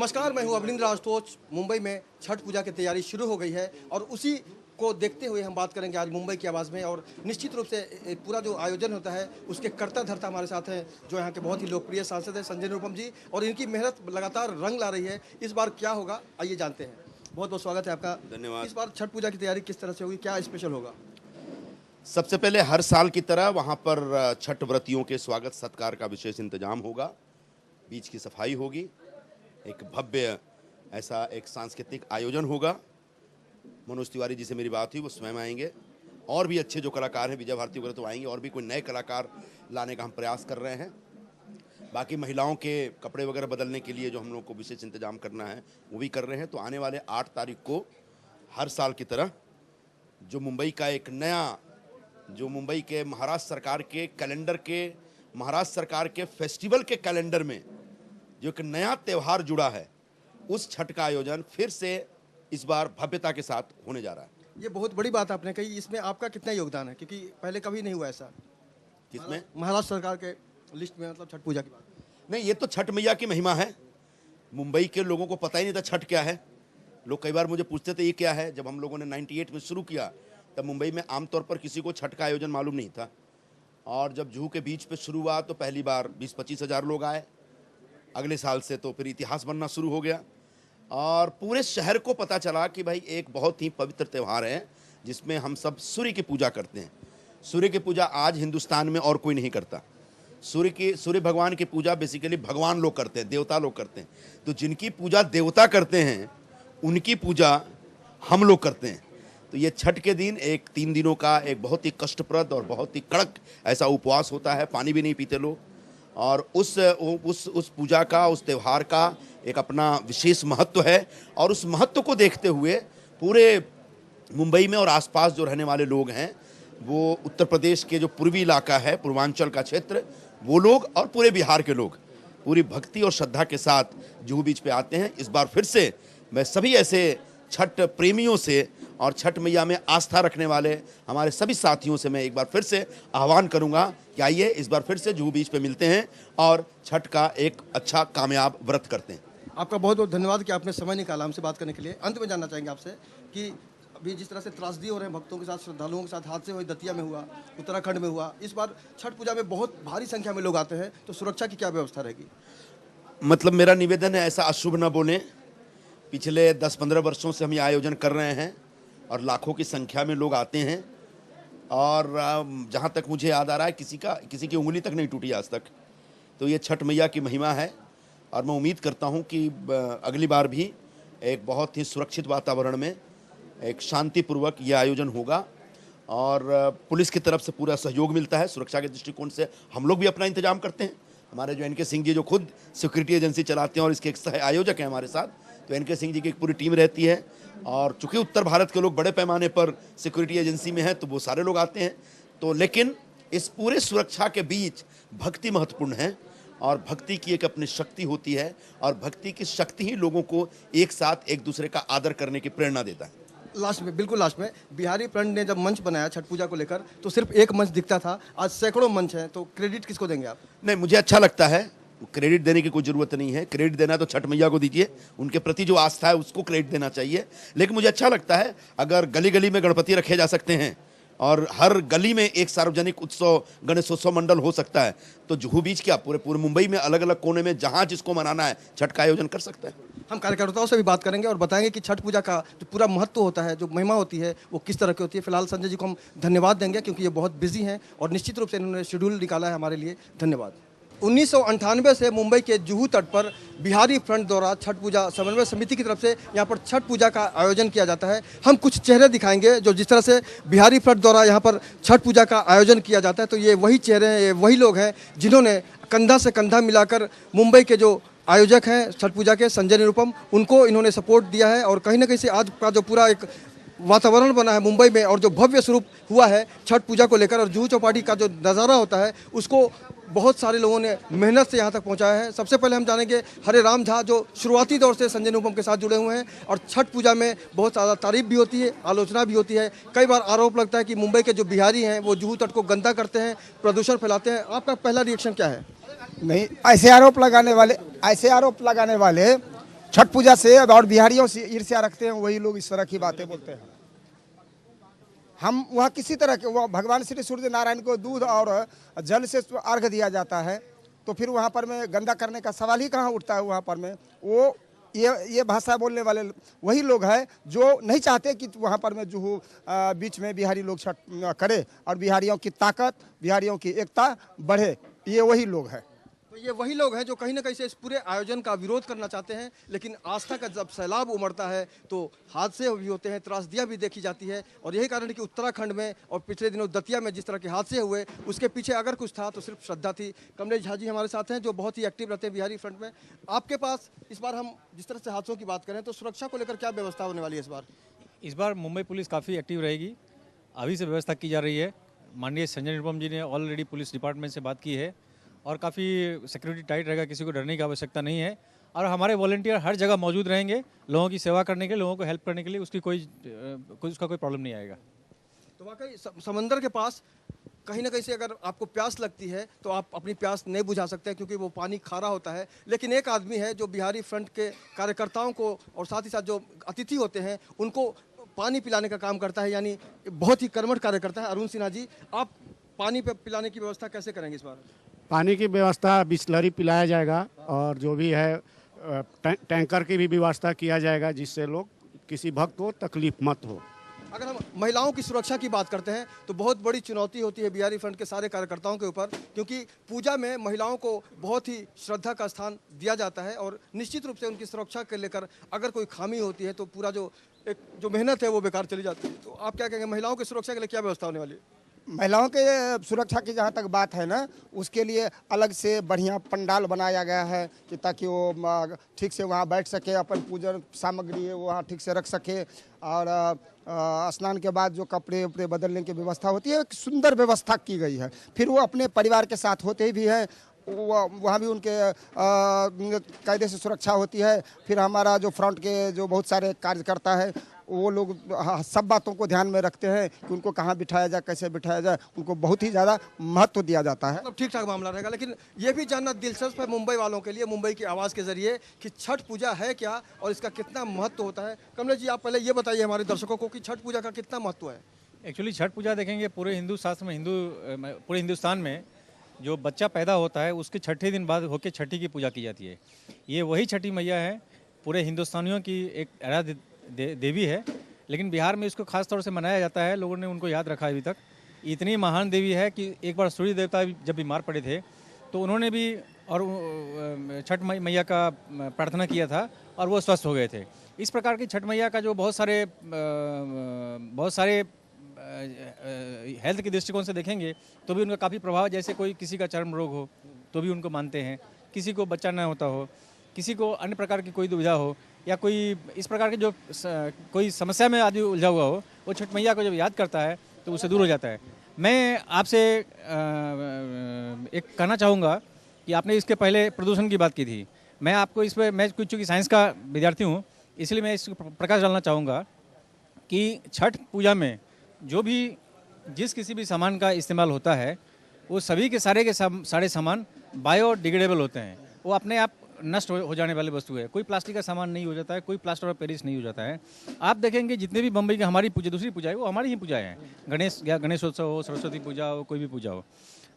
नमस्कार, मैं हूं अवनिंद्र राजतोष। मुंबई में छठ पूजा की तैयारी शुरू हो गई है और उसी को देखते हुए हम बात करेंगे आज मुंबई की आवाज़ में। और निश्चित रूप से पूरा जो आयोजन होता है उसके कर्ता धर्ता हमारे साथ हैं, जो यहाँ के बहुत ही लोकप्रिय सांसद हैं संजय निरुपम जी, और इनकी मेहनत लगातार रंग ला रही है। इस बार क्या होगा, आइए जानते हैं। बहुत बहुत स्वागत है आपका। धन्यवाद। इस बार छठ पूजा की तैयारी किस तरह से होगी, क्या स्पेशल होगा? सबसे पहले हर साल की तरह वहाँ पर छठ व्रतियों के स्वागत सत्कार का विशेष इंतजाम होगा। बीच की सफाई होगी, एक भव्य ऐसा एक सांस्कृतिक आयोजन होगा। मनोज तिवारी जी से मेरी बात हुई, वो स्वयं आएंगे। और भी अच्छे जो कलाकार हैं, विजय भारती वगैरह तो आएंगे, और भी कोई नए कलाकार लाने का हम प्रयास कर रहे हैं। बाकी महिलाओं के कपड़े वगैरह बदलने के लिए जो हम लोग को विशेष इंतजाम करना है वो भी कर रहे हैं। तो आने वाले 8 तारीख को हर साल की तरह जो मुंबई का एक नया, जो मुंबई के महाराष्ट्र सरकार के कैलेंडर के, महाराष्ट्र सरकार के फेस्टिवल के कैलेंडर में जो एक नया त्यौहार जुड़ा है, उस छठ का आयोजन फिर से इस बार भव्यता के साथ होने जा रहा है। ये बहुत बड़ी बात आपने कही। इसमें आपका कितना योगदान है, क्योंकि पहले कभी नहीं हुआ ऐसा किसमें? महाराष्ट्र सरकार के लिस्ट में, मतलब छठ पूजा की बात नहीं, ये तो छठ मैया की महिमा है। मुंबई के लोगों को पता ही नहीं था छठ क्या है। लोग कई बार मुझे पूछते थे ये क्या है। जब हम लोगों ने 98 में शुरू किया तब मुंबई में आमतौर पर किसी को छठ का आयोजन मालूम नहीं था। और जब जुहू के बीच पे शुरू हुआ तो पहली बार 20-25 हज़ार लोग आए। अगले साल से तो फिर इतिहास बनना शुरू हो गया और पूरे शहर को पता चला कि भाई एक बहुत ही पवित्र त्यौहार है जिसमें हम सब सूर्य की पूजा करते हैं। सूर्य की पूजा आज हिंदुस्तान में और कोई नहीं करता। सूर्य भगवान की पूजा बेसिकली भगवान लोग करते हैं, देवता लोग करते हैं। तो जिनकी पूजा देवता करते हैं उनकी पूजा हम लोग करते हैं। तो ये छठ के दिन एक 3 दिनों का एक बहुत ही कष्टप्रद और बहुत ही कड़क ऐसा उपवास होता है। पानी भी नहीं पीते लोग। और उस पूजा का, उस त्यौहार का एक अपना विशेष महत्व है। और उस महत्व को देखते हुए पूरे मुंबई में और आसपास जो रहने वाले लोग हैं, वो उत्तर प्रदेश के जो पूर्वी इलाका है, पूर्वांचल का क्षेत्र, वो लोग और पूरे बिहार के लोग पूरी भक्ति और श्रद्धा के साथ जुहू बीच पे आते हैं। इस बार फिर से मैं सभी ऐसे छठ प्रेमियों से और छठ मैया में आस्था रखने वाले हमारे सभी साथियों से मैं एक बार फिर से आह्वान करूंगा कि आइए इस बार फिर से जुहू बीच पे मिलते हैं और छठ का एक अच्छा कामयाब व्रत करते हैं। आपका बहुत बहुत धन्यवाद कि आपने समय निकाला हमसे बात करने के लिए। अंत में जानना चाहेंगे आपसे कि अभी जिस तरह से त्रासदी हो रहे हैं भक्तों के साथ, श्रद्धालुओं के साथ, हादसे हुए दतिया में हुआ, उत्तराखंड में हुआ, इस बार छठ पूजा में बहुत भारी संख्या में लोग आते हैं, तो सुरक्षा की क्या व्यवस्था रहेगी? मतलब मेरा निवेदन है, ऐसा अशुभ न बोलें। पिछले 10-15 वर्षों से हम ये आयोजन कर रहे हैं और लाखों की संख्या में लोग आते हैं। और जहाँ तक मुझे याद आ रहा है किसी की उंगली तक नहीं टूटी आज तक। तो ये छठ मैया की महिमा है और मैं उम्मीद करता हूँ कि अगली बार भी एक बहुत ही सुरक्षित वातावरण में एक शांतिपूर्वक ये आयोजन होगा। और पुलिस की तरफ से पूरा सहयोग मिलता है। सुरक्षा के दृष्टिकोण से हम लोग भी अपना इंतजाम करते हैं। हमारे जो NK सिंह जी जो खुद सिक्योरिटी एजेंसी चलाते हैं और इसके एक सह आयोजक हैं हमारे साथ, तो NK सिंह जी की एक पूरी टीम रहती है। और चूंकि उत्तर भारत के लोग बड़े पैमाने पर सिक्योरिटी एजेंसी में हैं तो वो सारे लोग आते हैं। तो लेकिन इस पूरे सुरक्षा के बीच भक्ति महत्वपूर्ण है और भक्ति की एक अपनी शक्ति होती है और भक्ति की शक्ति ही लोगों को एक साथ एक दूसरे का आदर करने की प्रेरणा देता है। लास्ट में, बिल्कुल लास्ट में, बिहारी फ्रंट ने जब मंच बनाया छठ पूजा को लेकर तो सिर्फ एक मंच दिखता था, आज सैकड़ों मंच हैं, तो क्रेडिट किसको देंगे आप? नहीं, मुझे अच्छा लगता है। क्रेडिट देने की कोई ज़रूरत नहीं है। क्रेडिट देना तो छठ मैया को दीजिए, उनके प्रति जो आस्था है उसको क्रेडिट देना चाहिए। लेकिन मुझे अच्छा लगता है अगर गली गली में गणपति रखे जा सकते हैं और हर गली में एक सार्वजनिक उत्सव, गणेशोत्सव मंडल हो सकता है, तो जुहू बीच क्या पूरे मुंबई में अलग अलग कोने में जहाँ जिसको मनाना है छठ का आयोजन कर सकता है। हम कार्यकर्ताओं से भी बात करेंगे और बताएंगे कि छठ पूजा का जो पूरा महत्व होता है, जो महिमा होती है, वो किस तरह की होती है। फिलहाल संजय जी को हम धन्यवाद देंगे क्योंकि ये बहुत बिजी हैं और निश्चित रूप से इन्होंने शेड्यूल निकाला है हमारे लिए। धन्यवाद। 1998 से मुंबई के जुहू तट पर बिहारी फ्रंट द्वारा छठ पूजा समन्वय समिति की तरफ से यहाँ पर छठ पूजा का आयोजन किया जाता है। हम कुछ चेहरे दिखाएंगे जो जिस तरह से बिहारी फ्रंट द्वारा यहाँ पर छठ पूजा का आयोजन किया जाता है, तो ये वही चेहरे हैं, ये वही लोग हैं जिन्होंने कंधा से कंधा मिलाकर मुंबई के जो आयोजक हैं छठ पूजा के, संजय निरुपम, उनको इन्होंने सपोर्ट दिया है। और कहीं ना कहीं से आज का जो पूरा एक वातावरण बना है मुंबई में और जो भव्य स्वरूप हुआ है छठ पूजा को लेकर और जुहू चौपाटी का जो नज़ारा होता है उसको बहुत सारे लोगों ने मेहनत से यहाँ तक पहुँचाया है। सबसे पहले हम जानेंगे हरे राम झा, जो शुरुआती दौर से संजय निरुपम के साथ जुड़े हुए हैं और छठ पूजा में बहुत ज़्यादा तारीफ भी होती है, आलोचना भी होती है। कई बार आरोप लगता है कि मुंबई के जो बिहारी हैं वो जुहू तट को गंदा करते हैं, प्रदूषण फैलाते हैं। आपका पहला रिएक्शन क्या है? नहीं, ऐसे आरोप लगाने वाले छठ पूजा से और बिहारियों से ईर्ष्या रखते हैं, वही लोग इस तरह की बातें बोलते हैं। हम वहाँ किसी तरह के, वह भगवान श्री सूर्य नारायण को दूध और जल से अर्घ दिया जाता है, तो फिर वहाँ पर में गंदा करने का सवाल ही कहाँ उठता है। वहाँ पर में वो ये भाषा बोलने वाले वही लोग हैं जो नहीं चाहते कि वहाँ पर में जो बीच में बिहारी लोग छठ करे और बिहारियों की ताकत, बिहारियों की एकता बढ़े, ये वही लोग हैं। तो ये वही लोग हैं जो कहीं ना कहीं से इस पूरे आयोजन का विरोध करना चाहते हैं, लेकिन आस्था का जब सैलाब उमड़ता है तो हादसे भी होते हैं, त्रासदियाँ भी देखी जाती है। और यही कारण है कि उत्तराखंड में और पिछले दिनों दतिया में जिस तरह के हादसे हुए, उसके पीछे अगर कुछ था तो सिर्फ श्रद्धा थी। कमलेश झा जी हमारे साथ हैं जो बहुत ही एक्टिव रहते हैं बिहारी फ्रंट में। आपके पास इस बार हम जिस तरह से हादसों की बात करें तो सुरक्षा को लेकर क्या व्यवस्था होने वाली है इस बार? इस बार मुंबई पुलिस काफ़ी एक्टिव रहेगी, अभी से व्यवस्था की जा रही है। माननीय संजय निरुपम जी ने ऑलरेडी पुलिस डिपार्टमेंट से बात की है और काफ़ी सिक्योरिटी टाइट रहेगा, किसी को डरने की आवश्यकता नहीं है। और हमारे वॉलंटियर हर जगह मौजूद रहेंगे लोगों की सेवा करने के लिए, लोगों को हेल्प करने के लिए, उसका कोई प्रॉब्लम नहीं आएगा। तो वाकई समंदर के पास कहीं ना कहीं से अगर आपको प्यास लगती है तो आप अपनी प्यास नहीं बुझा सकते क्योंकि वो पानी खारा होता है। लेकिन एक आदमी है जो बिहारी फ्रंट के कार्यकर्ताओं को और साथ ही साथ जो अतिथि होते हैं उनको पानी पिलाने का काम करता है, यानी बहुत ही कर्मठ कार्यकर्ता है अरुण सिन्हा जी। आप पानी पे पिलाने की व्यवस्था कैसे करेंगे इस बार? पानी की व्यवस्था बिस्लरी पिलाया जाएगा और जो भी है टैंकर की भी व्यवस्था किया जाएगा जिससे लोग किसी भक्त को तकलीफ मत हो। अगर हम महिलाओं की सुरक्षा की बात करते हैं तो बहुत बड़ी चुनौती होती है बिहारी फ्रंट के सारे कार्यकर्ताओं के ऊपर, क्योंकि पूजा में महिलाओं को बहुत ही श्रद्धा का स्थान दिया जाता है और निश्चित रूप से उनकी सुरक्षा को लेकर अगर कोई खामी होती है तो पूरा जो मेहनत है वो बेकार चली जाती है। तो आप क्या कहेंगे, महिलाओं की सुरक्षा के लिए क्या व्यवस्था होने वाली है? महिलाओं के सुरक्षा की जहाँ तक बात है ना, उसके लिए अलग से बढ़िया पंडाल बनाया गया है कि ताकि वो ठीक से वहाँ बैठ सके, अपन पूजन सामग्री है वो वहाँ ठीक से रख सके और स्नान के बाद जो कपड़े उपड़े बदलने की व्यवस्था होती है, एक सुंदर व्यवस्था की गई है। फिर वो अपने परिवार के साथ होते भी हैं, वहाँ भी उनके कायदे से सुरक्षा होती है। फिर हमारा जो फ्रंट के जो बहुत सारे कार्यकर्ता है वो लोग सब बातों को ध्यान में रखते हैं कि उनको कहाँ बिठाया जाए, कैसे बिठाया जाए, उनको बहुत ही ज़्यादा महत्व दिया जाता है। मतलब ठीक ठाक मामला रहेगा। लेकिन ये भी जानना दिलचस्प है मुंबई वालों के लिए, मुंबई की आवाज़ के जरिए, कि छठ पूजा है क्या और इसका कितना महत्व होता है। कमलेश जी, आप पहले ये बताइए हमारे दर्शकों को कि छठ पूजा का कितना महत्व है। एक्चुअली छठ पूजा देखेंगे पूरे हिंदू शास्त्र में, पूरे हिंदुस्तान में जो बच्चा पैदा होता है उसके छठे दिन बाद होकर छठी की पूजा की जाती है। ये वही छठी मैया है, पूरे हिंदुस्तानियों की एक आराध्य देवी है, लेकिन बिहार में इसको खास तौर से मनाया जाता है। लोगों ने उनको याद रखा अभी तक। इतनी महान देवी है कि एक बार सूर्य देवता जब बीमार पड़े थे तो उन्होंने भी और छठ मैया का प्रार्थना किया था और वो स्वस्थ हो गए थे। इस प्रकार की छठ मैया का जो बहुत सारे हेल्थ के दृष्टिकोण से देखेंगे तो भी उनका काफ़ी प्रभाव, जैसे कोई किसी का चर्म रोग हो तो भी उनको मानते हैं, किसी को बच्चा न होता हो, किसी को अन्य प्रकार की कोई दुविधा हो या कोई इस प्रकार की जो कोई समस्या में आदमी उलझा हुआ हो, वो छठ मैया को जब याद करता है तो उससे दूर हो जाता है। मैं आपसे एक कहना चाहूँगा कि आपने इसके पहले प्रदूषण की बात की थी। मैं आपको इस पर, मैं कुछ चूँकि साइंस का विद्यार्थी हूँ इसलिए मैं इस प्रकाश डालना चाहूँगा कि छठ पूजा में जो भी जिस किसी भी सामान का इस्तेमाल होता है वो सभी के सारे सामान बायोडिग्रेडेबल होते हैं। वो अपने आप नष्ट हो जाने वाली वस्तु है। कोई प्लास्टिक का सामान नहीं हो जाता है, कोई प्लास्टर ऑफ पेरिस नहीं हो जाता है। आप देखेंगे जितने भी बम्बई की हमारी पूजा, दूसरी पूजा है वो हमारी ही पूजाएं हैं। गणेशोत्सव हो, सरस्वती पूजा हो, कोई भी पूजा हो,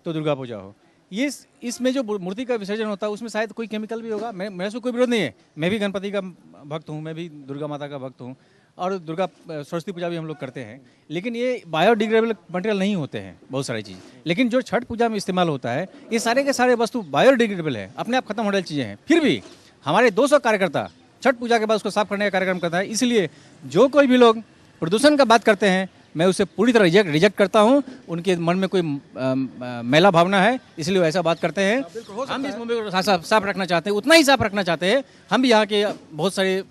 तो दुर्गा पूजा हो, ये इसमें जो मूर्ति का विसर्जन होता है उसमें शायद कोई केमिकल भी होगा। मेरे से कोई विरोध नहीं है, मैं भी गणपति का भक्त हूँ, मैं भी दुर्गा माता का भक्त हूँ और सरस्वती पूजा भी हम लोग करते हैं। लेकिन ये बायोडिग्रेडेबल मटेरियल नहीं होते हैं बहुत सारी चीज़। लेकिन जो छठ पूजा में इस्तेमाल होता है ये सारे के सारे वस्तु बायोडिग्रेडेबल है, अपने आप खत्म होने वाली चीज़ें हैं। फिर भी हमारे 200 कार्यकर्ता छठ पूजा के बाद उसको साफ करने का कार्यक्रम करता है। इसलिए जो कोई भी लोग प्रदूषण का बात करते हैं मैं उसे पूरी तरह रिजेक्ट करता हूं। उनके मन में कोई मैला भावना है इसलिए वो ऐसा बात करते हैं। हम भी इस मुंबई को साफ रखना चाहते हैं, उतना ही साफ रखना चाहते हैं। हम भी यहाँ के बहुत सारे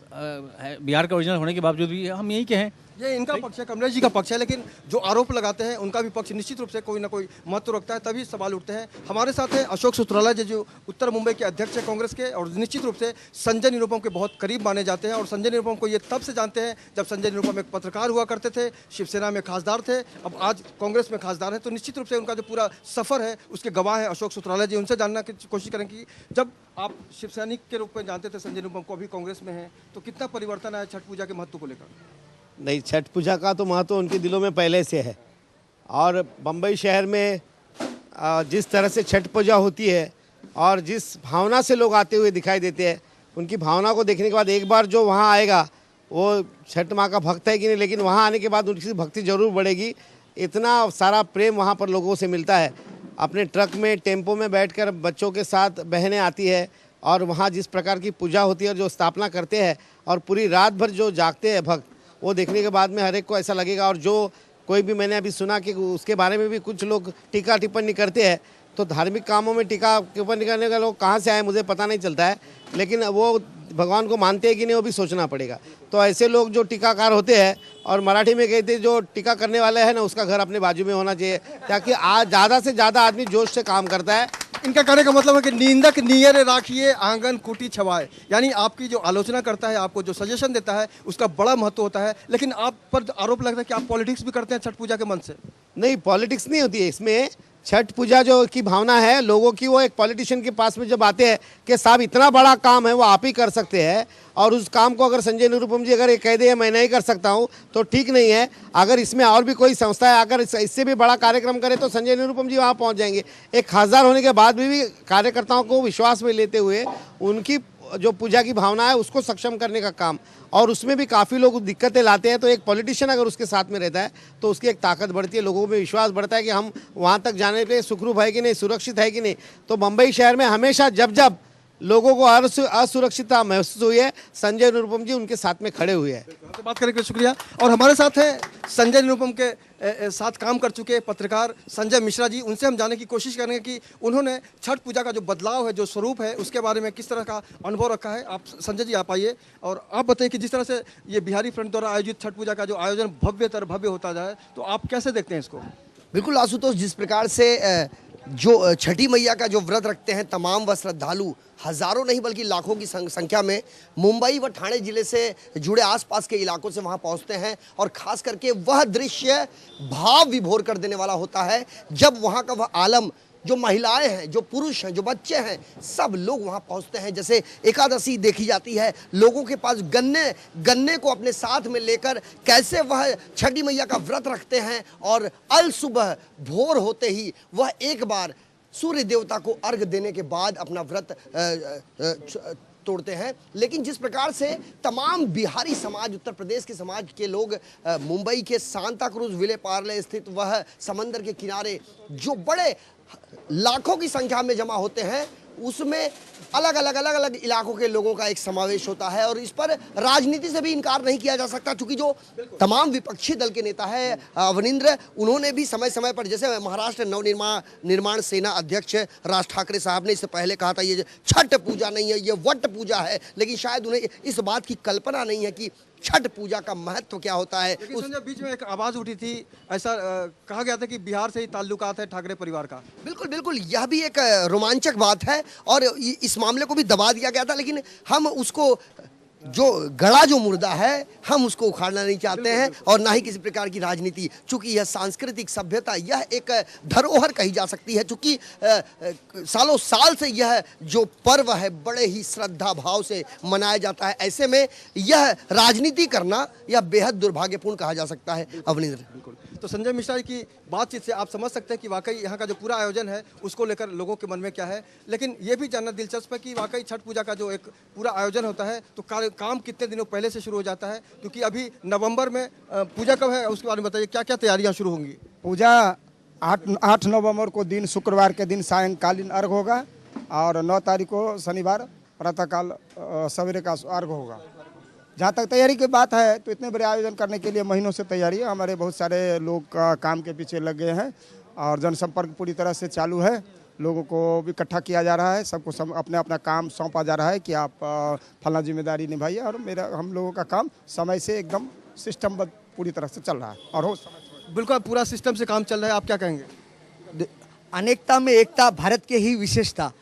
बिहार का ओरिजिनल होने के बावजूद भी हम यही के हैं, ये इनका पक्ष है, कमलेश जी का पक्ष है, लेकिन जो आरोप लगाते हैं उनका भी पक्ष निश्चित रूप से कोई ना कोई महत्व रखता है, तभी सवाल उठते हैं। हमारे साथ हैं अशोक सूत्राला जी, जो उत्तर मुंबई के अध्यक्ष हैं कांग्रेस के, और निश्चित रूप से संजय निरुपम के बहुत करीब माने जाते हैं। और संजय निरुपम को ये तब से जानते हैं जब संजय निरुपम एक पत्रकार हुआ करते थे, शिवसेना में खासदार थे, अब आज कांग्रेस में खासदार है। तो निश्चित रूप से उनका जो पूरा सफर है उसके गवाह है अशोक सूत्राला जी। उनसे जानना की कोशिश करें कि जब आप शिव सैनिक के रूप में जानते थे संजय निरुपम को, अभी कांग्रेस में है, तो कितना परिवर्तन आया छठ पूजा के महत्व को लेकर? नहीं, छठ पूजा का तो महत्व उनके दिलों में पहले से है। और बम्बई शहर में जिस तरह से छठ पूजा होती है और जिस भावना से लोग आते हुए दिखाई देते हैं, उनकी भावना को देखने के बाद एक बार जो वहाँ आएगा वो छठ माँ का भक्त है कि नहीं, लेकिन वहाँ आने के बाद उनकी भक्ति जरूर बढ़ेगी। इतना सारा प्रेम वहाँ पर लोगों से मिलता है। अपने ट्रक में, टेम्पो में बैठकर बच्चों के साथ बहनें आती है और वहाँ जिस प्रकार की पूजा होती है और जो स्थापना करते हैं और पूरी रात भर जो जागते हैं भक्त, वो देखने के बाद में हर एक को ऐसा लगेगा। और जो कोई भी, मैंने अभी सुना कि उसके बारे में भी कुछ लोग टीका टिप्पणी करते हैं, तो धार्मिक कामों में टीका टिप्पणी करने का लोग कहाँ से आए मुझे पता नहीं चलता है, लेकिन वो भगवान को मानते हैं कि नहीं वो भी सोचना पड़ेगा। तो ऐसे लोग जो टीकाकार होते हैं, और मराठी में कहते हैं जो टीका करने वाले हैं ना, उसका घर अपने बाजू में होना चाहिए, ताकि आज ज़्यादा से ज़्यादा आदमी जोश से काम करता है। इनका कहने का मतलब है कि निंदक नियर राखिए आंगन कुटी छवाए, यानी आपकी जो आलोचना करता है, आपको जो सजेशन देता है, उसका बड़ा महत्व होता है। लेकिन आप पर आरोप लगता है कि आप पॉलिटिक्स भी करते हैं छठ पूजा के मन से। नहीं, पॉलिटिक्स नहीं होती है इसमें। छठ पूजा जो की भावना है लोगों की, वो एक पॉलिटिशियन के पास में जब आते हैं कि साहब इतना बड़ा काम है वो आप ही कर सकते हैं, और उस काम को अगर संजय निरुपम जी अगर ये कह दे मैं नहीं कर सकता हूँ तो ठीक नहीं है। अगर इसमें और भी कोई संस्था है, अगर इससे भी बड़ा कार्यक्रम करे तो संजय निरुपम जी वहाँ पहुँच जाएंगे। एक खासदार होने के बाद भी कार्यकर्ताओं को विश्वास में लेते हुए उनकी जो पूजा की भावना है उसको सक्षम करने का काम, और उसमें भी काफ़ी लोग दिक्कतें लाते हैं। तो एक पॉलिटिशियन अगर उसके साथ में रहता है तो उसकी एक ताकत बढ़ती है, लोगों में विश्वास बढ़ता है कि हम वहाँ तक जाने पे सुखरूप है कि नहीं, सुरक्षित है कि नहीं। तो बम्बई शहर में हमेशा जब जब लोगों को असुरक्षितता महसूस हुई है, संजय निरुपम जी उनके साथ में खड़े हुए हैं। तो बात करने के लिए शुक्रिया। और हमारे साथ हैं संजय निरुपम के साथ काम कर चुके पत्रकार संजय मिश्रा जी। उनसे हम जानने की कोशिश करेंगे कि उन्होंने छठ पूजा का जो बदलाव है, जो स्वरूप है, उसके बारे में किस तरह का अनुभव रखा है। आप संजय जी आप आइए और आप बताइए कि जिस तरह से ये बिहारी फ्रंट द्वारा आयोजित छठ पूजा का जो आयोजन भव्यतर भव्य होता जाए, तो आप कैसे देखते हैं इसको? बिल्कुल आशुतोष, जिस प्रकार से जो छठी मैया का जो व्रत रखते हैं तमाम व श्रद्धालु, हजारों नहीं बल्कि लाखों की संख्या में मुंबई व ठाणे जिले से जुड़े आसपास के इलाकों से वहां पहुंचते हैं, और खास करके वह दृश्य भाव विभोर कर देने वाला होता है जब वहां का वह आलम, जो महिलाएं हैं, जो पुरुष हैं, जो बच्चे हैं, सब लोग वहां पहुंचते हैं। जैसे एकादशी देखी जाती है, लोगों के पास गन्ने को अपने साथ में लेकर कैसे वह छठी मैया का व्रत रखते हैं, और अल सुबह भोर होते ही वह एक बार सूर्य देवता को अर्घ देने के बाद अपना व्रत तोड़ते हैं। लेकिन जिस प्रकार से तमाम बिहारी समाज, उत्तर प्रदेश के समाज के लोग मुंबई के सांता क्रूज विले पार्ले स्थित वह समंदर के किनारे जो बड़े लाखों की संख्या में जमा होते हैं, उसमें अलग अलग इलाकों के लोगों का एक समावेश होता है। और इस पर राजनीति से भी इनकार नहीं किया जा सकता, क्योंकि जो तमाम विपक्षी दल के नेता है अवनिंद्र, उन्होंने भी समय समय पर, जैसे महाराष्ट्र निर्माण सेना अध्यक्ष राज ठाकरे साहब ने इससे पहले कहा था ये छठ पूजा नहीं है, ये वट पूजा है, लेकिन शायद उन्हें इस बात की कल्पना नहीं है कि छठ पूजा का महत्व क्या होता है। लेकिन बीच में एक आवाज उठी थी, ऐसा कहा गया था कि बिहार से ही ताल्लुकात है ठाकरे परिवार का। बिल्कुल बिल्कुल, यह भी एक रोमांचक बात है और इस मामले को भी दबा दिया गया था, लेकिन हम उसको, जो गड़ा जो मुर्दा है, हम उसको उखाड़ना नहीं चाहते हैं, और ना ही किसी प्रकार की राजनीति। चूंकि यह सांस्कृतिक सभ्यता, यह एक धरोहर कही जा सकती है, चूंकि सालों साल से यह जो पर्व है बड़े ही श्रद्धा भाव से मनाया जाता है। ऐसे में यह राजनीति करना यह बेहद दुर्भाग्यपूर्ण कहा जा सकता है। अवनिंद्र, बिल्कुल। तो संजय मिश्रा जी की बातचीत से आप समझ सकते हैं कि वाकई यहाँ का जो पूरा आयोजन है उसको लेकर लोगों के मन में क्या है। लेकिन ये भी जानना दिलचस्प है कि वाकई छठ पूजा का जो एक पूरा आयोजन होता है, तो काम कितने दिनों पहले से शुरू हो जाता है, क्योंकि अभी नवंबर में पूजा कब है उसके बारे में बताइए, क्या क्या तैयारियां शुरू होंगी? पूजा 8 नवंबर को दिन, शुक्रवार के दिन सायंकालीन अर्घ होगा, और 9 तारीख को शनिवार प्रातःकाल सवेरे का अर्घ होगा। जहाँ तक तैयारी की बात है, तो इतने बड़े आयोजन करने के लिए महीनों से तैयारी है। हमारे बहुत सारे लोग काम के पीछे लग गए हैं, और जनसंपर्क पूरी तरह से चालू है। लोगों को भी इकट्ठा किया जा रहा है, सबको अपना अपना काम सौंपा जा रहा है कि आप फला जिम्मेदारी निभाइए, और हम लोगों का काम समय से एकदम सिस्टमबद्ध पूरी तरह से चल रहा है और हो बिल्कुल पूरा सिस्टम से काम चल रहा है, आप क्या कहेंगे? अनेकता में एकता भारत की ही विशेषता।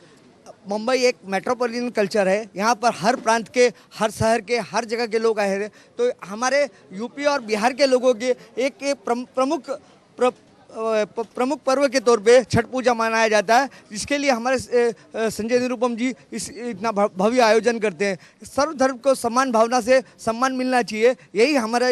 मुंबई एक मेट्रोपॉलिटन कल्चर है, यहाँ पर हर प्रांत के, हर शहर के, हर जगह के लोग आए हैं। तो हमारे यूपी और बिहार के लोगों के एक प्रमुख पर्व के तौर पे छठ पूजा मनाया जाता है, जिसके लिए हमारे संजय निरुपम जी इतना भव्य आयोजन करते हैं। सर्वधर्म को समान भावना से सम्मान मिलना चाहिए, यही हमारा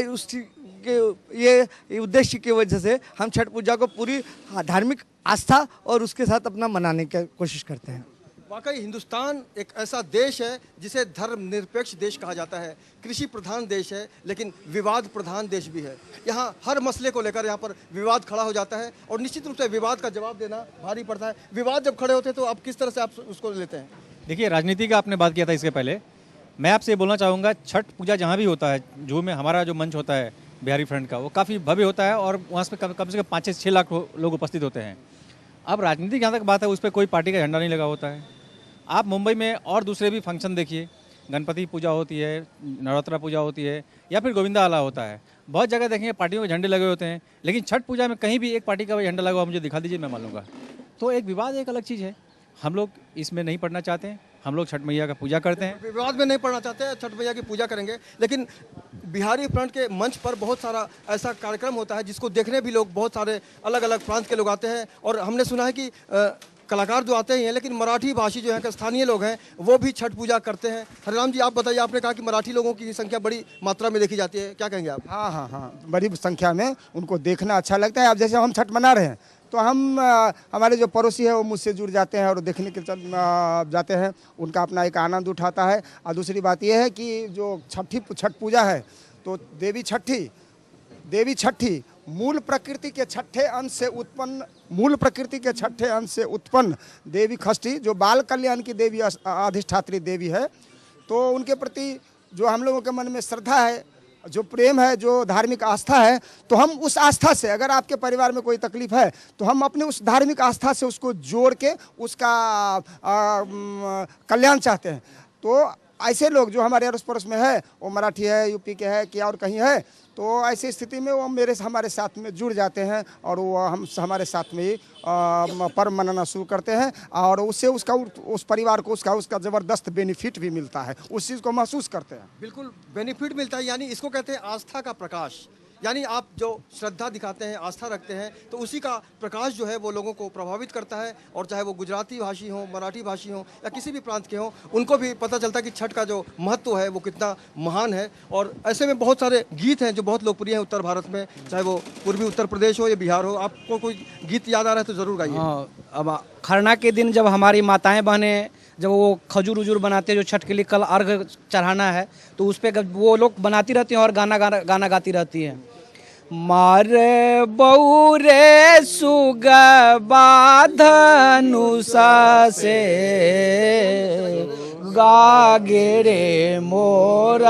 ये उद्देश्य की वजह से हम छठ पूजा को पूरी धार्मिक आस्था और उसके साथ अपना मनाने की कोशिश करते हैं। वाकई हिंदुस्तान एक ऐसा देश है जिसे धर्मनिरपेक्ष देश कहा जाता है, कृषि प्रधान देश है, लेकिन विवाद प्रधान देश भी है। यहाँ हर मसले को लेकर यहाँ पर विवाद खड़ा हो जाता है और निश्चित रूप से विवाद का जवाब देना भारी पड़ता है। विवाद जब खड़े होते हैं तो आप किस तरह से आप उसको लेते हैं? देखिए, राजनीति का आपने बात किया था इसके पहले, मैं आपसे ये बोलना चाहूँगा, छठ पूजा जहाँ भी होता है, जो में हमारा जो मंच होता है बिहारी फ्रंट का, वो काफ़ी भव्य होता है और वहाँ से कम से कम 5 से 6 लाख लोग उपस्थित होते हैं। अब राजनीति जहाँ तक बात है, उस पर कोई पार्टी का झंडा नहीं लगा होता है। आप मुंबई में और दूसरे भी फंक्शन देखिए, गणपति पूजा होती है, नवरात्रा पूजा होती है, या फिर गोविंदा आला होता है, बहुत जगह देखेंगे पार्टियों के झंडे लगे होते हैं, लेकिन छठ पूजा में कहीं भी एक पार्टी का झंडा लगा हुआ मुझे दिखा दीजिए, मैं मान लूँगा। तो एक विवाद एक अलग चीज़ है, हम लोग इसमें नहीं पढ़ना चाहते हैं। हम लोग छठ मैया का पूजा करते हैं, विवाद में नहीं पड़ना चाहते हैं, छठ मैया की पूजा करेंगे। लेकिन बिहारी फ्रंट के मंच पर बहुत सारा ऐसा कार्यक्रम होता है जिसको देखने भी लोग, बहुत सारे अलग अलग प्रांत के लोग आते हैं। और हमने सुना है कि कलाकार जो आते ही हैं, लेकिन मराठी भाषी जो है स्थानीय लोग हैं वो भी छठ पूजा करते हैं। हरिराम जी, आप बताइए, आपने कहा कि मराठी लोगों की संख्या बड़ी मात्रा में देखी जाती है, क्या कहेंगे आप? हाँ, बड़ी संख्या में उनको देखना अच्छा लगता है। अब जैसे हम छठ मना रहे हैं तो हम हमारे जो पड़ोसी है वो मुझसे जुड़ जाते हैं और देखने के जाते हैं, उनका अपना एक आनंद उठाता है। और दूसरी बात यह है कि जो छठ पूजा है तो देवी छठी मूल प्रकृति के छठे अंश से उत्पन्न देवी षष्ठी, जो बाल कल्याण की देवी, अधिष्ठात्री देवी है। तो उनके प्रति जो हम लोगों के मन में श्रद्धा है, जो प्रेम है, जो धार्मिक आस्था है, तो हम उस आस्था से, अगर आपके परिवार में कोई तकलीफ है तो हम अपने उस धार्मिक आस्था से उसको जोड़ के उसका कल्याण चाहते हैं। तो ऐसे लोग जो हमारे अड़ोस पड़ोस में है, वो मराठी है, यूपी के है, क्या और कहीं है, तो ऐसी स्थिति में वो हमारे साथ में जुड़ जाते हैं और वो हमारे साथ में ही पर्व मनाना शुरू करते हैं। और उससे उस परिवार को उसका ज़बरदस्त बेनिफिट भी मिलता है, उस चीज़ को महसूस करते हैं। बिल्कुल बेनिफिट मिलता है, यानी इसको कहते हैं आस्था का प्रकाश। यानी आप जो श्रद्धा दिखाते हैं, आस्था रखते हैं, तो उसी का प्रकाश जो है वो लोगों को प्रभावित करता है। और चाहे वो गुजराती भाषी हों, मराठी भाषी हों, या किसी भी प्रांत के हों, उनको भी पता चलता है कि छठ का जो महत्व है वो कितना महान है। और ऐसे में बहुत सारे गीत हैं जो बहुत लोकप्रिय हैं उत्तर भारत में, चाहे वो पूर्वी उत्तर प्रदेश हो या बिहार हो। आपको कोई गीत याद आ रहा है तो ज़रूर गाइए। हाँ, अब खरना के दिन जब हमारी माताएं बहनें जब वो खजूर उजूर बनाते हैं, जो छठ के लिए कल अर्घ चढ़ाना है, तो उस पर वो लोग बनाती रहती हैं और गाना गाती रहती हैं। मारे बौरे सुगबा धनुषा से गागे मोर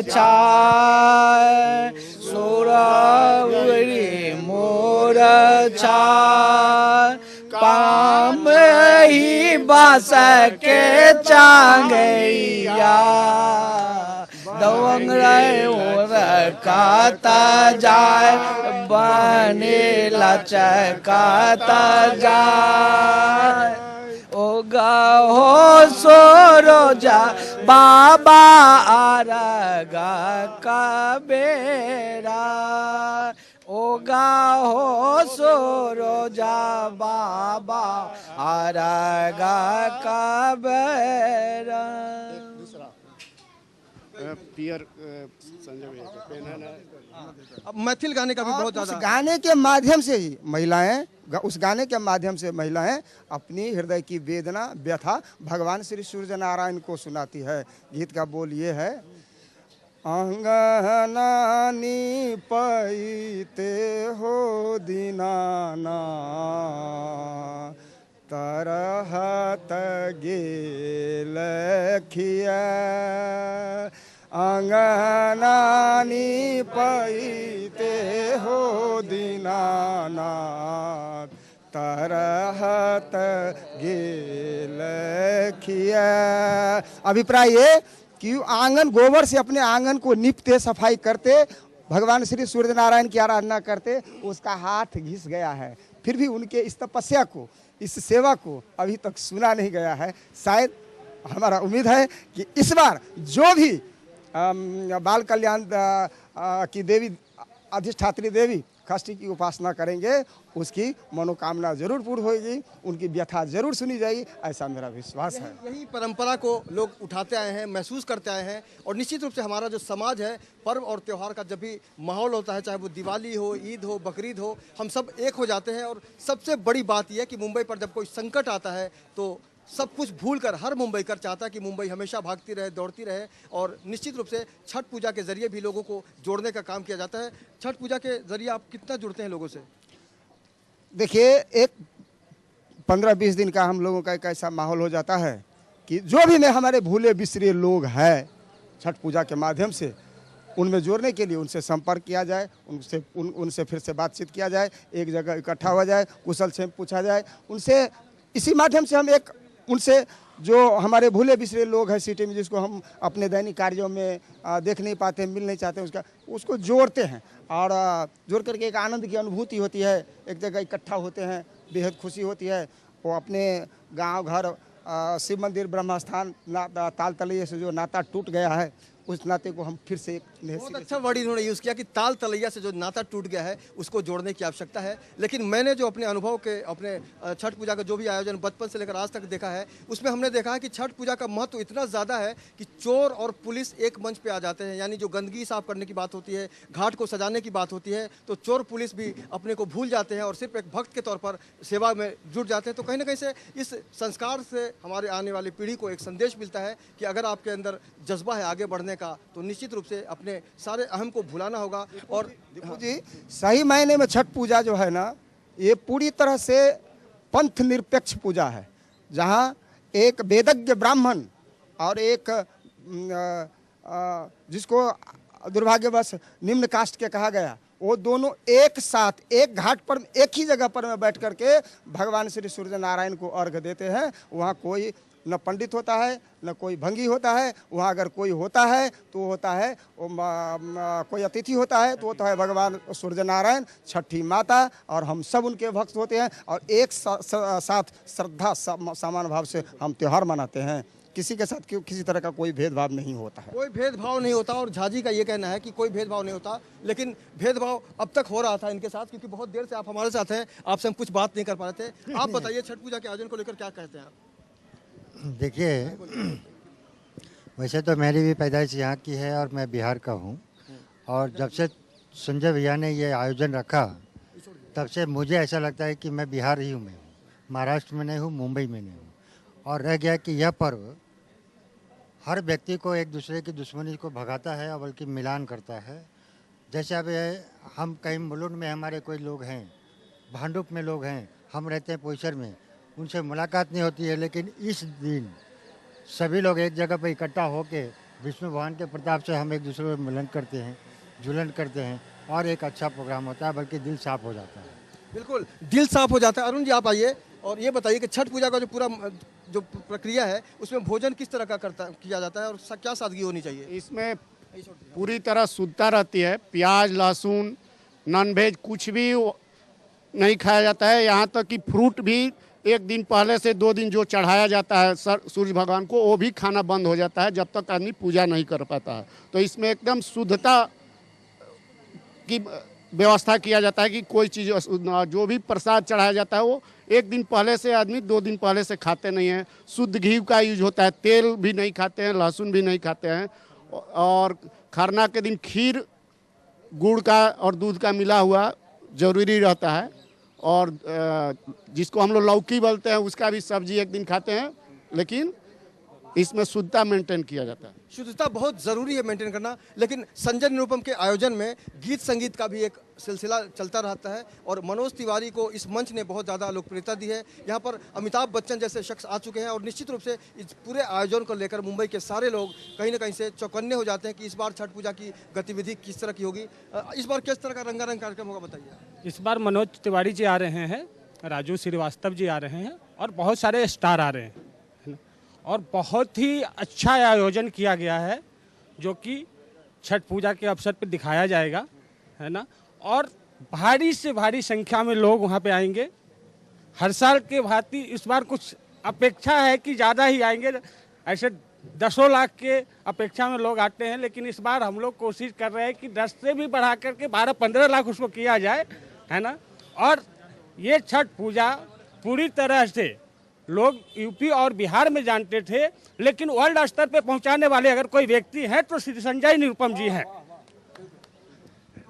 छाय सोरावरी मोर छाय पाम ही बास के चांगैया दवंग काता जाए बने लचकाता जाए ओगा हो सोरोजा बाबा आरगा का बेरा ओगा हो सोरोजा बाबा आरगा का बेरा। पियर संजय भैया का पहनाना है। अब मैथिल गाने का भी बहुत उस ज़्यादा गाने के माध्यम से ही महिलाएं अपनी हृदय की वेदना, व्यथा भगवान श्री सूर्य नारायण को सुनाती है। गीत का बोल ये है, अंगनानी पैते हो दीनाना तरहत गेल खिया अंगनानी पैते हो दीनानाथ तरहत गेल खिया। अभिप्राय ये कि आंगन गोबर से अपने आंगन को निपते, सफाई करते भगवान श्री सूर्य नारायण की आराधना करते, उसका हाथ घिस गया है। फिर भी उनके इस तपस्या को, इस सेवा को अभी तक सुना नहीं गया है। शायद हमारा उम्मीद है कि इस बार जो भी बाल कल्याण की देवी, अधिष्ठात्री देवी षष्ठी की उपासना करेंगे, उसकी मनोकामना जरूर पूर्ण होगी, उनकी व्यथा जरूर सुनी जाएगी, ऐसा मेरा विश्वास है। यही परंपरा को लोग उठाते आए हैं, महसूस करते आए हैं। और निश्चित रूप से हमारा जो समाज है, पर्व और त्यौहार का जब भी माहौल होता है, चाहे वो दिवाली हो, ईद हो, बकरीद हो, हम सब एक हो जाते हैं। और सबसे बड़ी बात यह है कि मुंबई पर जब कोई संकट आता है तो सब कुछ भूलकर हर मुंबईकर चाहता है कि मुंबई हमेशा भागती रहे, दौड़ती रहे। और निश्चित रूप से छठ पूजा के जरिए भी लोगों को जोड़ने का काम किया जाता है। छठ पूजा के जरिए आप कितना जुड़ते हैं लोगों से? देखिए, एक 15-20 दिन का हम लोगों का एक ऐसा माहौल हो जाता है कि जो भी हमारे भूले बिसरे लोग हैं, छठ पूजा के माध्यम से उनमें जोड़ने के लिए उनसे संपर्क किया जाए, उनसे फिर से बातचीत किया जाए, एक जगह इकट्ठा हुआ जाए, कुशल क्षेम पूछा जाए उनसे। इसी माध्यम से हम एक उनसे जो हमारे भूले बिसरे लोग हैं सिटी में, जिसको हम अपने दैनिक कार्यों में देख नहीं पाते, मिल नहीं चाहते, उसको जोड़ते हैं। और जोड़ करके एक आनंद की अनुभूति होती है, एक जगह इकट्ठा होते हैं, बेहद खुशी होती है। वो अपने गांव घर, शिव मंदिर, ब्रह्म स्थान, ताल तलैया से जो नाता टूट गया है, उस नाते को हम फिर से बहुत अच्छा वर्ड इन्होंने यूज़ किया कि ताल तलैया से जो नाता टूट गया है उसको जोड़ने की आवश्यकता है। लेकिन मैंने जो अपने अनुभव के, अपने छठ पूजा का जो भी आयोजन बचपन से लेकर आज तक देखा है, उसमें हमने देखा है कि छठ पूजा का महत्व इतना ज़्यादा है कि चोर और पुलिस एक मंच पे आ जाते हैं। यानी जो गंदगी साफ करने की बात होती है, घाट को सजाने की बात होती है, तो चोर पुलिस भी अपने को भूल जाते हैं और सिर्फ एक भक्त के तौर पर सेवा में जुट जाते हैं। तो कहीं ना कहीं से इस संस्कार से हमारे आने वाली पीढ़ी को एक संदेश मिलता है कि अगर आपके अंदर जज्बा है आगे बढ़ने का, तो निश्चित रूप से अपने सारे अहम को भुलाना होगा। और दीपू जी, सही मायने में छठ पूजा जो है ना, ये पूरी तरह से पंथ निरपेक्ष पूजा है, जहाँ एक वेदज्ञ ब्राह्मण और एक जिसको दुर्भाग्यवश निम्न कास्ट के कहा गया, वो दोनों एक साथ एक घाट पर एक ही जगह पर में बैठ करके भगवान श्री सूर्य नारायण को अर्घ देते हैं। वहाँ कोई न पंडित होता है, न कोई भंगी होता है। वहाँ अगर कोई होता है तो होता है कोई अतिथि होता है तो होता है भगवान सूर्य नारायण, छठी माता, और हम सब उनके भक्त होते हैं। और एक साथ श्रद्धा समान भाव से हम त्यौहार मनाते हैं। किसी के साथ किसी तरह का कोई भेदभाव नहीं होता है। कोई भेदभाव नहीं होता। और झाजी का ये कहना है कि कोई भेदभाव नहीं होता, लेकिन भेदभाव अब तक हो रहा था इनके साथ, क्योंकि बहुत देर से आप हमारे साथ हैं, आपसे हम कुछ बात नहीं कर पा रहे थे। आप बताइए छठ पूजा के आयोजन को लेकर क्या कहते हैं आप? देखिए, वैसे तो मेरी भी पैदाइश यहाँ की है और मैं बिहार का हूँ। और जब से संजय भैया ने ये आयोजन रखा, तब से मुझे ऐसा लगता है कि मैं बिहार ही में हूँ, महाराष्ट्र में नहीं हूँ, मुंबई में नहीं हूँ। और रह गया कि यह पर्व हर व्यक्ति को एक दूसरे की दुश्मनी को भगाता है और बल्कि मिलान करता है। जैसे अब हम कहीं मुलुंड में हमारे कोई लोग हैं, भांडुप में लोग हैं, हम रहते हैं पोईसर में, उनसे मुलाकात नहीं होती है, लेकिन इस दिन सभी लोग एक जगह पर इकट्ठा होकर विष्णु भगवान के प्रताप से हम एक दूसरे को मिलन करते हैं, जुलन करते हैं और एक अच्छा प्रोग्राम होता है, बल्कि दिल साफ हो जाता है। बिल्कुल, दिल साफ हो जाता है। अरुण जी, आप आइए और ये बताइए कि छठ पूजा का जो पूरा जो प्रक्रिया है, उसमें भोजन किस तरह का किया जाता है और क्या सादगी होनी चाहिए? इसमें पूरी तरह शुद्धता रहती है। प्याज, लहसुन, नॉनवेज कुछ भी नहीं खाया जाता है। यहाँ तक कि फ्रूट भी एक दिन पहले से 2 दिन जो चढ़ाया जाता है सूर्य भगवान को, वो भी खाना बंद हो जाता है जब तक आदमी पूजा नहीं कर पाता है। तो इसमें एकदम शुद्धता की व्यवस्था किया जाता है कि कोई चीज़, जो भी प्रसाद चढ़ाया जाता है वो एक दिन पहले से, आदमी 2 दिन पहले से खाते नहीं हैं। शुद्ध घी का यूज होता है, तेल भी नहीं खाते हैं, लहसुन भी नहीं खाते हैं। और खरना के दिन खीर गुड़ का और दूध का मिला हुआ जरूरी रहता है। और जिसको हम लोग लौकी बोलते हैं, उसका भी सब्जी एक दिन खाते हैं, लेकिन इसमें शुद्धता मेंटेन किया जाता है। शुद्धता बहुत ज़रूरी है मेंटेन करना। लेकिन संजय निरुपम के आयोजन में गीत संगीत का भी एक सिलसिला चलता रहता है और मनोज तिवारी को इस मंच ने बहुत ज़्यादा लोकप्रियता दी है। यहाँ पर अमिताभ बच्चन जैसे शख्स आ चुके हैं और निश्चित रूप से इस पूरे आयोजन को लेकर मुंबई के सारे लोग कहीं ना कहीं से चौकन्ने हो जाते हैं कि इस बार छठ पूजा की गतिविधि किस तरह की होगी। इस बार किस तरह का रंगारंग कार्यक्रम होगा, बताइए। इस बार मनोज तिवारी जी आ रहे हैं, राजू श्रीवास्तव जी आ रहे हैं और बहुत सारे स्टार आ रहे हैं और बहुत ही अच्छा आयोजन किया गया है, जो कि छठ पूजा के अवसर पर दिखाया जाएगा, है ना। और भारी से भारी संख्या में लोग वहाँ पे आएंगे। हर साल के भांति इस बार कुछ अपेक्षा है कि ज़्यादा ही आएंगे। ऐसे 10 लाख के अपेक्षा में लोग आते हैं, लेकिन इस बार हम लोग कोशिश कर रहे हैं कि 10 से भी बढ़ा करके 12-15 लाख उसको किया जाए, है ना। और ये छठ पूजा पूरी तरह से लोग यूपी और बिहार में जानते थे, लेकिन वर्ल्ड स्तर पे पहुंचाने वाले अगर कोई व्यक्ति है तो श्री संजय निरुपम जी हैं।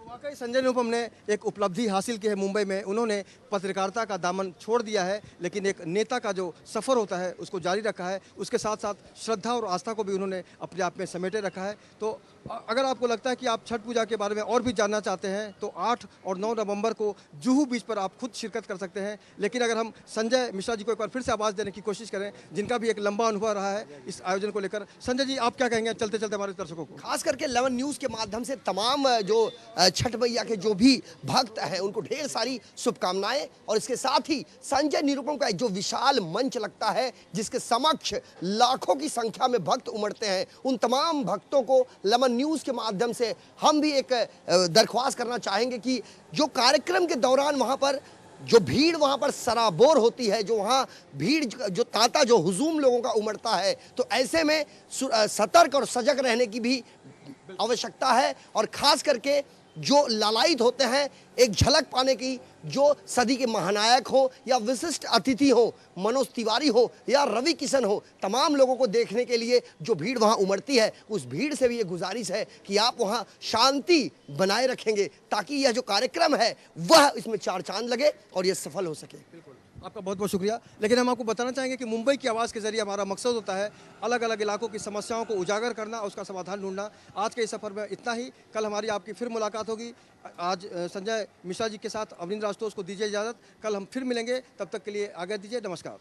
वाकई संजय निरुपम ने एक उपलब्धि हासिल की है मुंबई में। उन्होंने पत्रकारिता का दामन छोड़ दिया है, लेकिन एक नेता का जो सफ़र होता है उसको जारी रखा है। उसके साथ साथ श्रद्धा और आस्था को भी उन्होंने अपने आप में समेटे रखा है। तो अगर आपको लगता है कि आप छठ पूजा के बारे में और भी जानना चाहते हैं तो 8 और 9 नवंबर को जुहू बीच पर आप खुद शिरकत कर सकते हैं। लेकिन अगर हम संजय मिश्रा जी को एक बार फिर से आवाज़ देने की कोशिश करें, जिनका भी एक लंबा अनुभव रहा है इस आयोजन को लेकर, संजय जी आप क्या कहेंगे चलते चलते हमारे दर्शकों को? खास करके 11 न्यूज़ के माध्यम से तमाम जो छठ मैया के जो भी भक्त हैं उनको ढेर सारी शुभकामनाएं। और इसके साथ ही संजय निरुपम का एक जो विशाल मंच लगता है जिसके समक्ष लाखों की संख्या में भक्त उमड़ते हैं, उन तमाम भक्तों को 11 न्यूज़ के माध्यम से हम भी एक दरख्वास्त करना चाहेंगे कि जो कार्यक्रम के दौरान वहां पर जो भीड़ वहां पर सराबोर होती है, जो वहां भीड़ जो तांता जो हुजूम लोगों का उमड़ता है, तो ऐसे में सतर्क और सजग रहने की भी आवश्यकता है। और खास करके जो लालायित होते हैं एक झलक पाने की, जो सदी के महानायक हो या विशिष्ट अतिथि हो, मनोज तिवारी हो या रवि किशन हो, तमाम लोगों को देखने के लिए जो भीड़ वहां उमड़ती है, उस भीड़ से भी ये गुजारिश है कि आप वहां शांति बनाए रखेंगे ताकि यह जो कार्यक्रम है वह इसमें 4 चांद लगे और यह सफल हो सके। आपका बहुत बहुत शुक्रिया। लेकिन हम आपको बताना चाहेंगे कि मुंबई की आवाज़ के जरिए हमारा मकसद होता है अलग अलग इलाकों की समस्याओं को उजागर करना, उसका समाधान ढूंढना। आज के इस सफ़र में इतना ही। कल हमारी आपकी फिर मुलाकात होगी। आज संजय मिश्रा जी के साथ अवनींद्र आशुतोष को दीजिए इजाज़त। कल हम फिर मिलेंगे, तब तक के लिए आज्ञा दीजिए। नमस्कार।